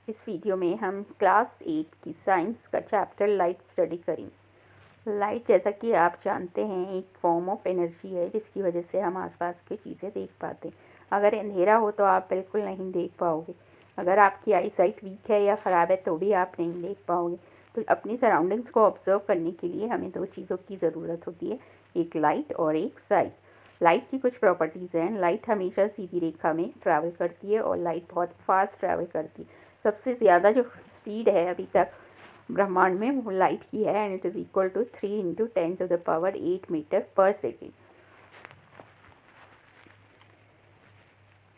इस वीडियो में हम क्लास 8 की साइंस का चैप्टर लाइट स्टडी करेंगे। लाइट, जैसा कि आप जानते हैं, एक फॉर्म ऑफ एनर्जी है जिसकी वजह से हम आसपास की चीज़ें देख पाते हैं। अगर अंधेरा हो तो आप बिल्कुल नहीं देख पाओगे। अगर आपकी आई साइट वीक है या ख़राब है तो भी आप नहीं देख पाओगे। तो अपनी सराउंडिंग्स को ऑब्जर्व करने के लिए हमें दो चीज़ों की ज़रूरत होती है, एक लाइट और एक साइट। लाइट की कुछ प्रॉपर्टीज़ हैं। लाइट हमेशा सीधी रेखा में ट्रैवल करती है और लाइट बहुत फास्ट ट्रैवल करती है। सबसे ज़्यादा जो स्पीड है अभी तक ब्रह्मांड में वो लाइट की है, and it is equal to 3 × 10⁸ metre per second.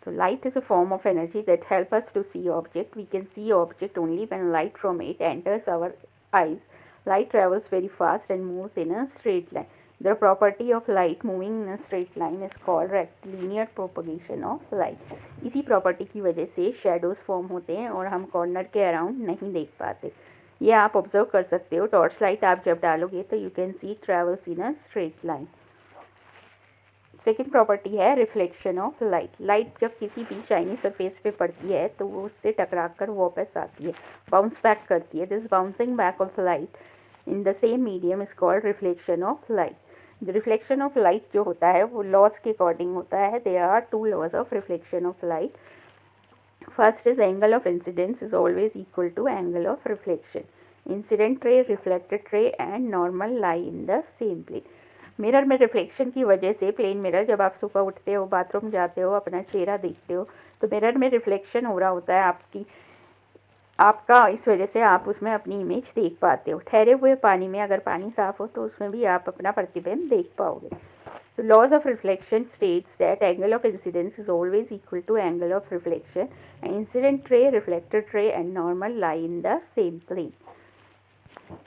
So light is a form of energy that helps us to see object. We can see object only when light from it enters our eyes. Light travels very fast and moves in a straight line. The property of light moving in a straight line is called rectilinear propagation of light. इसी property की वजह से shadows form होते हैं और हम corner के around नहीं देख पाते। ये आप ऑब्जर्व कर सकते हो। टॉर्च लाइट आप जब डालोगे तो you can see travels in a straight line. Second property है रिफ्लेक्शन ऑफ लाइट। लाइट जब किसी भी शाइनी सरफेस पे पड़ती है तो वो उससे टकराकर वापस आती है, बाउंस बैक करती है। This bouncing back of light in the same medium is called reflection of light. The reflection of light जो होता है वो लॉज के अकॉर्डिंग होता है। There are two laws of reflection of light. First is angle of incidence is always equal to angle of reflection. Incident ray, reflected ray and normal lie in the same plane. Mirror में reflection की वजह से, plane mirror, जब आप सुबह उठते हो, bathroom जाते हो, अपना चेहरा देखते हो तो मिरर में रिफ्लेक्शन हो रहा होता है आपका। इस वजह से आप उसमें अपनी इमेज देख पाते हो। ठहरे हुए पानी में अगर पानी साफ हो तो उसमें भी आप अपना प्रतिबिंब देख पाओगे। The laws of reflection states that angle of incidence is always equal to angle of reflection, and incident ray, reflected ray and normal lie in the same plane.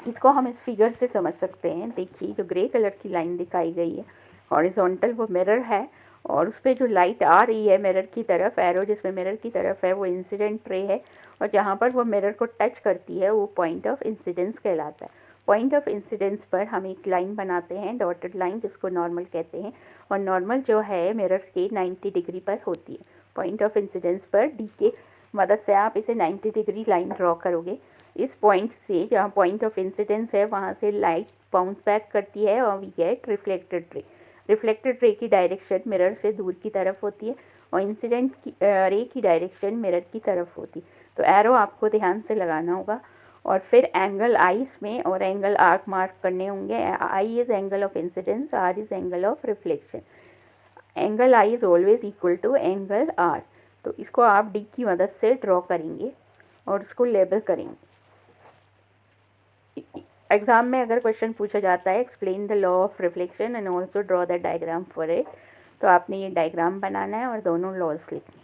इसको हम इस फिगर से समझ सकते हैं। देखिए, जो ग्रे कलर की लाइन दिखाई गई है हॉरिजॉन्टल, वो मिरर है और उस पर जो लाइट आ रही है मिरर की तरफ, एरो जिसमें मिरर की तरफ है, वो इंसिडेंट रे है, और जहाँ पर वो मिरर को टच करती है वो पॉइंट ऑफ इंसिडेंस कहलाता है। पॉइंट ऑफ इंसिडेंस पर हम एक लाइन बनाते हैं, डॉटेड लाइन, जिसको नॉर्मल कहते हैं, और नॉर्मल जो है मिरर के 90 डिग्री पर होती है। पॉइंट ऑफ इंसिडेंस पर डी के मदद से आप इसे 90 डिग्री लाइन ड्रॉ करोगे। इस पॉइंट से, जहाँ पॉइंट ऑफ इंसिडेंस है, वहाँ से लाइट बाउंस बैक करती है और we get reflected ray. Reflected ray की डायरेक्शन मिरर से दूर की तरफ होती है और इंसिडेंट की रे की डायरेक्शन मिरर की तरफ होती है। तो एरो आपको ध्यान से लगाना होगा और फिर एंगल आई इसमें और एंगल आर मार्क करने होंगे। I is angle of incidence, R is angle of reflection. Angle I is always equal to angle R. तो इसको आप डी की मदद से ड्रॉ करेंगे और इसको लेबल करेंगे। एग्जाम में अगर क्वेश्चन पूछा जाता है explain the law of reflection and also draw the diagram for it, तो आपने ये डायग्राम बनाना है और दोनों लॉज लिखने हैं।